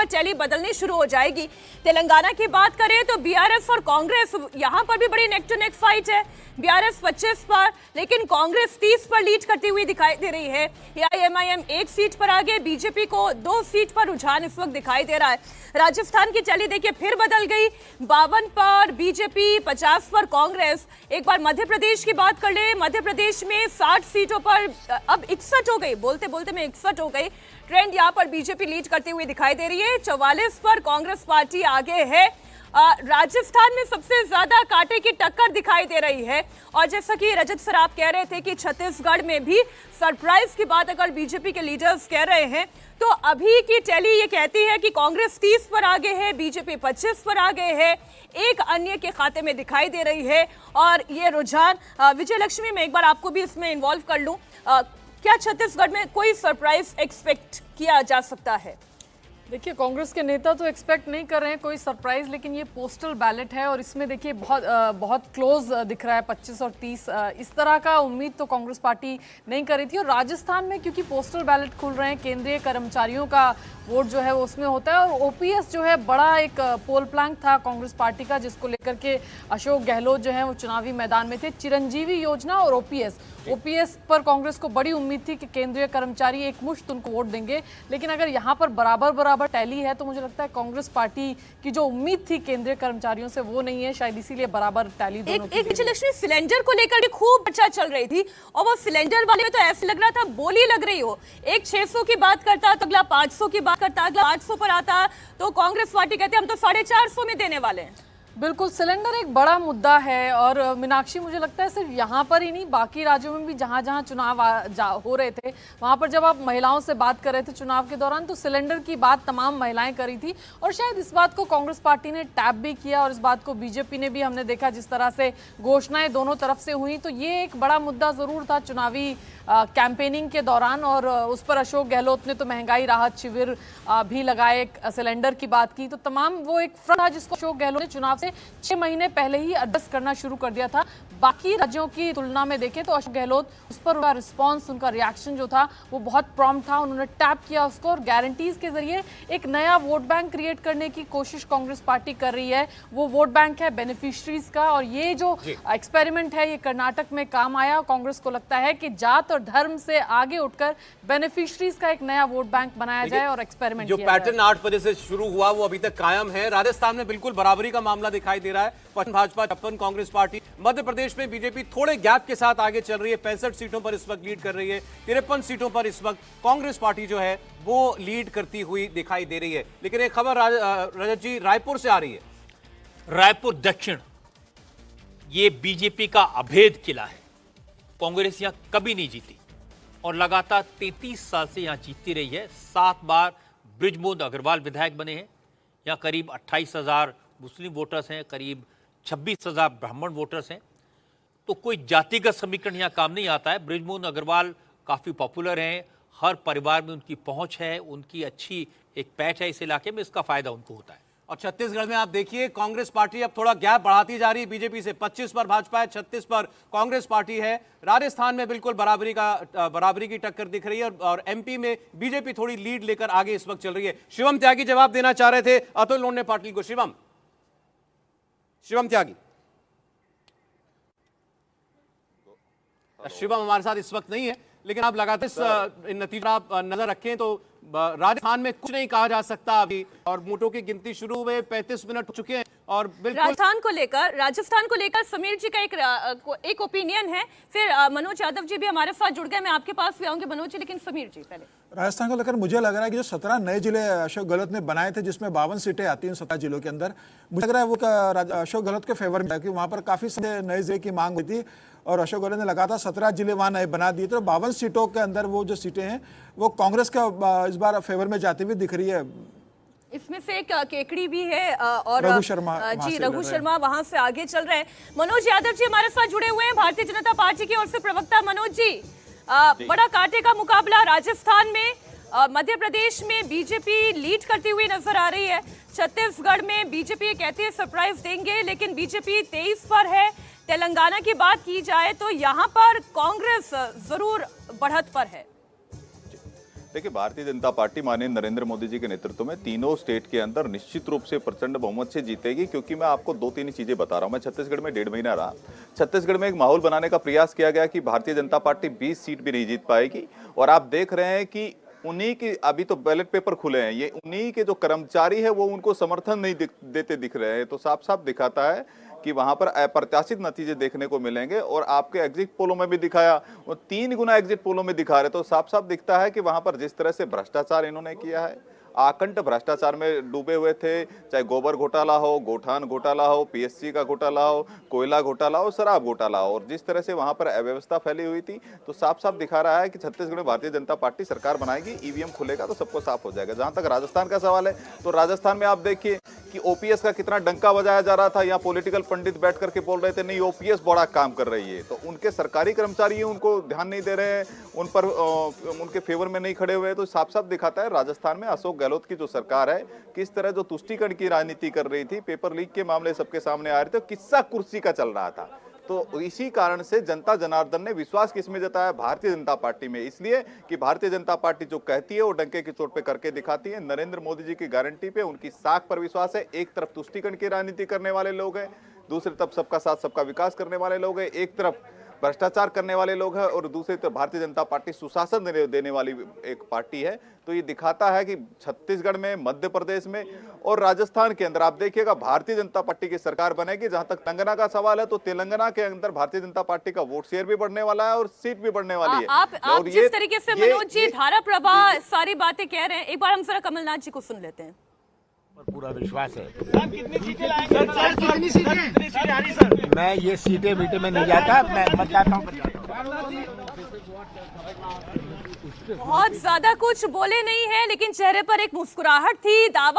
पर टैली बदलनी शुरू हो जाएगी। तेलंगाना की बात करें तो बीआरएस और कांग्रेस यहां पर भी बड़ी नेक टू नेक फाइट है। बीआरएस 25 पर, लेकिन कांग्रेस 30 पर लीड करती हुई दिखाई दे रही है। एआईएमआईएम 1 सीट पर आगे, बीजेपी को 2 सीट पर रुझान इस वक्त दिखाई दे रहा है। राजस्थान की टैली देखिए फिर बदल गई, 52 पर बीजेपी, 50 पर कांग्रेस। एक बार मध्य प्रदेश की बात कर ले, मध्य प्रदेश में 60 सीटों पर अब 61 हो गई, बोलते बोलते में 61 हो गई। ट्रेंड यहां पर बीजेपी लीड करती हुई दिखाई दे रही है। 44 पर कांग्रेस पार्टी आगे है। राजस्थान में सबसे ज्यादा कांटे की टक्कर दिखाई दे रही है। और जैसा कि रजत सर आप कह रहे थे कि छत्तीसगढ़ में भी सरप्राइज की बात अगर बीजेपी के लीडर्स कह रहे हैं, तो अभी की टैली ये कहती है कि कांग्रेस 30 पर आगे है, बीजेपी 25 पर आगे है, एक अन्य के खाते में दिखाई दे रही है। और ये रुझान, विजय लक्ष्मी, मैं एक बार आपको भी इसमें इन्वॉल्व कर लूं, क्या छत्तीसगढ़ में कोई सरप्राइज एक्सपेक्ट किया जा सकता है? देखिए, कांग्रेस के नेता तो एक्सपेक्ट नहीं कर रहे हैं कोई सरप्राइज, लेकिन ये पोस्टल बैलेट है और इसमें देखिए बहुत क्लोज दिख रहा है 25 और 30। इस तरह का उम्मीद तो कांग्रेस पार्टी नहीं कर रही थी। और राजस्थान में क्योंकि पोस्टल बैलेट खुल रहे हैं, केंद्रीय कर्मचारियों का वोट जो है वो उसमें होता है, और ओपीएस जो है बड़ा एक पोल प्लैंक था कांग्रेस पार्टी का, जिसको लेकर के अशोक गहलोत जो है वो चुनावी मैदान में थे। चिरंजीवी योजना और ओपीएस पर कांग्रेस को बड़ी उम्मीद थी कि केंद्रीय कर्मचारी एक मुश्त उनको वोट देंगे। लेकिन अगर यहाँ पर बराबर टैली है तो मुझे लगता है कांग्रेस पार्टी की जो उम्मीद थी केंद्रीय कर्मचारियों से वो नहीं है, शायद इसीलिए बराबर टैली दोनों की। एक लक्ष्मी, सिलेंडर को लेकर भी खूब चर्चा चल रही थी, और वो सिलेंडर वाले में तो ऐसे लग रहा था बोली लग रही हो। एक 600 की बात करता तो अगला 500 की बात करता, अगला 800 पर आता, तो कांग्रेस पार्टी कहते हम तो 450 में देने वाले हैं। बिल्कुल, सिलेंडर एक बड़ा मुद्दा है। और मीनाक्षी, मुझे लगता है सिर्फ यहाँ पर ही नहीं, बाकी राज्यों में भी जहाँ जहाँ चुनाव हो रहे थे, वहाँ पर जब आप महिलाओं से बात कर रहे थे चुनाव के दौरान, तो सिलेंडर की बात तमाम महिलाएं करी थी। और शायद इस बात को कांग्रेस पार्टी ने टैप भी किया, और इस बात को बीजेपी ने भी, हमने देखा जिस तरह से घोषणाएं दोनों तरफ से हुई। तो ये एक बड़ा मुद्दा जरूर था चुनावी कैंपेनिंग के दौरान, और उस पर अशोक गहलोत ने तो महंगाई राहत शिविर भी लगाए, सिलेंडर की बात की। तो तमाम वो एक फ्रंट था जिसको अशोक गहलोत ने चुनाव से 6 महीने पहले ही एड्रेस करना शुरू कर दिया था। बाकी राज्यों की तुलना में देखें तो अशोक गहलोत, उस पर उनका रिस्पॉन्स, उनका रिएक्शन जो था वो बहुत प्रॉम्प्ट था। उन्होंने टैप किया उसको, और गारंटीज के जरिए एक नया वोट बैंक क्रिएट करने की कोशिश कांग्रेस पार्टी कर रही है। वो वोट बैंक है बेनिफिशरीज का, और ये जो एक्सपेरिमेंट है ये कर्नाटक में काम आया। कांग्रेस को लगता है कि जात और धर्म से आगे उठकर बेनिफिशरीज का एक नया वोट बैंक बनाया जाए और एक्सपेरिमेंट जो पैटर्न 8 बजे से शुरू हुआ वो अभी तक कायम है। राजस्थान में बिल्कुल बराबरी का मामला दिखाई दे रहा है, भाजपा 56, कांग्रेस पार्टी। मध्य प्रदेश में बीजेपी थोड़े गैप के साथ आगे चल रही है, 65 सीटों पर इस वक्त लीड कर रही है। 53 सीटों पर इस वक्त कांग्रेस पार्टी जो है वो लीड करती हुई दिखाई दे रही है। लेकिन एक खबर रजत जी रायपुर से आ रही है। रायपुर दक्षिण ये बीजेपी का अभेद किला है। कांग्रेस यहां कभी नहीं जीती और लगातार 33 साल से यहां जीतती रही है। 7 बार बृजमोहन अग्रवाल विधायक बने हैं। यहां करीब 28,000 मुस्लिम वोटर्स हैं, करीब 26,000 ब्राह्मण वोटर्स हैं। तो कोई जातिगत समीकरण यहाँ काम नहीं आता है। बृजमोहन अग्रवाल काफ़ी पॉपुलर हैं, हर परिवार में उनकी पहुंच है, उनकी अच्छी एक पैठ है इस इलाके में, इसका फायदा उनको होता है। और छत्तीसगढ़ में आप देखिए कांग्रेस पार्टी अब थोड़ा गैप बढ़ाती जा रही है बीजेपी से। 25 पर भाजपा है, 36 पर कांग्रेस पार्टी है। राजस्थान में बिल्कुल बराबरी की टक्कर दिख रही है, और एमपी में बीजेपी थोड़ी लीड लेकर आगे इस वक्त चल रही है। शिवम त्यागी जवाब देना चाह रहे थे अतुल लोने पाटिल को। शिवम त्यागी, शिवम हमारे साथ इस वक्त नहीं है, लेकिन आप लगातार नतीजा आप नजर रखें तो राजस्थान में कुछ नहीं कहा जा सकता अभी, और वोटों की गिनती शुरू हुए 35 मिनट हो चुके हैं। और बिल्कुल राजस्थान को लेकर समीर जी का एक ओपिनियन है, फिर मनोज यादव जी भी हमारे साथ जुड़ गए। मैं आपके पास भी आऊंगी मनोज जी, लेकिन समीर जी पहले। राजस्थान को लेकर मुझे लग रहा है कि जो 17 नए जिले अशोक गहलोत ने बनाए थे, जिसमें 52 सीटें आती हैं 17 जिलों के अंदर, मुझे लग रहा है वो अशोक गहलोत के फेवर में, क्योंकि वहां पर काफी सारे नए जिले की मांग हुई थी, और अशोक गहलोत ने लगातार 17 जिले वहां नए बना दिए। तो 52 सीटों के अंदर वो जो सीटें हैं वो कांग्रेस का इस बार फेवर में जाती हुई दिख रही है। इसमें से एक केकड़ी भी है, और रघु शर्मा वहां से आगे चल रहे हैं। मनोज यादव जी हमारे साथ जुड़े हुए हैं भारतीय जनता पार्टी की ओर से। प्रवक्ता मनोज जी, बड़ा कांटे का मुकाबला राजस्थान में, मध्य प्रदेश में बीजेपी लीड करती हुई नजर आ रही है। छत्तीसगढ़ में बीजेपी कहती है सरप्राइज देंगे, लेकिन बीजेपी 23 पर है। तेलंगाना की बात की जाए तो यहाँ पर कांग्रेस जरूर बढ़त पर है। देखिए, भारतीय जनता पार्टी माननीय नरेंद्र मोदी जी के नेतृत्व में तीनों स्टेट के अंदर निश्चित रूप से प्रचंड बहुमत से जीतेगी, क्योंकि मैं आपको 2-3 चीजें बता रहा हूं। मैं छत्तीसगढ़ में 1.5 महीना रहा। छत्तीसगढ़ में एक माहौल बनाने का प्रयास किया गया कि भारतीय जनता पार्टी 20 सीट भी नहीं जीत पाएगी, और आप देख रहे हैं कि उन्हीं की अभी तो बैलेट पेपर खुले हैं, ये उन्हीं के जो कर्मचारी है वो उनको समर्थन नहीं देते दिख रहे हैं। तो साफ साफ दिखाता है कि वहां पर अप्रत्याशित नतीजे देखने को मिलेंगे, और आपके एग्जिट पोलों में भी दिखाया, वो 3 गुना एग्जिट पोलों में दिखा रहे। तो साफ साफ दिखता है कि वहां पर जिस तरह से भ्रष्टाचार इन्होंने किया है, आकंठ भ्रष्टाचार में डूबे हुए थे, चाहे गोबर घोटाला हो, गोठान घोटाला हो, पीएससी का घोटाला हो, कोयला घोटाला हो, शराब घोटाला हो, और जिस तरह से वहां पर अव्यवस्था फैली हुई थी। तो साफ साफ दिखा रहा है कि छत्तीसगढ़ में भारतीय जनता पार्टी सरकार बनाएगी, ईवीएम खुलेगा तो सबको साफ हो जाएगा। जहां तक राजस्थान का सवाल है, तो राजस्थान में आप देखिए कि ओपीएस का कितना डंका बजाया जा रहा था। यहाँ पॉलिटिकल पंडित बैठ करके बोल रहे थे नहीं ओपीएस बड़ा काम कर रही है, तो उनके सरकारी कर्मचारी उनको ध्यान नहीं दे रहे हैं, उन पर उनके फेवर में नहीं खड़े हुए। तो साफ साफ दिखाता है राजस्थान में अशोक गहलोत की जो सरकार है किस तरह जो तुष्टीकरण की राजनीति कर रही थी। पेपर लीक के मामले सबके सामने आ रहे थे, किस्सा कुर्सी का चल रहा था। तो इसी कारण से जनता जनार्दन ने विश्वास किसमें जताया? भारतीय जनता पार्टी में। इसलिए कि भारतीय जनता पार्टी जो कहती है वो डंके की चोट पे करके दिखाती है। नरेंद्र मोदी जी की गारंटी पे, उनकी साख पर विश्वास है। एक तरफ तुष्टीकरण की राजनीति करने वाले लोग हैं, दूसरी तरफ सबका साथ सबका विकास करने वाले लोग हैं। एक तरफ भ्रष्टाचार करने वाले लोग हैं और दूसरी तरफ भारतीय जनता पार्टी सुशासन देने वाली एक पार्टी है। तो ये दिखाता है कि छत्तीसगढ़ में, मध्य प्रदेश में और राजस्थान के अंदर आप देखिएगा भारतीय जनता पार्टी की सरकार बनेगी। जहां तक तेलंगाना का सवाल है, तो तेलंगाना के अंदर भारतीय जनता पार्टी का वोट शेयर भी बढ़ने वाला है और सीट भी बढ़ने वाली है। आप जिस तरीके से मनोज जी धारा प्रवाह सारी बातें कह रहे हैं, एक बार हम जरा कमलनाथ जी को सुन लेते हैं। पूरा विश्वास है। कितनी सीटें आ रही सर? मैं ये सीटें मीटे में नहीं जाता, मैं मतदाताओं पर जाता हूं। बहुत ज्यादा कुछ बोले नहीं है, लेकिन चेहरे पर एक मुस्कुराहट थी। दावा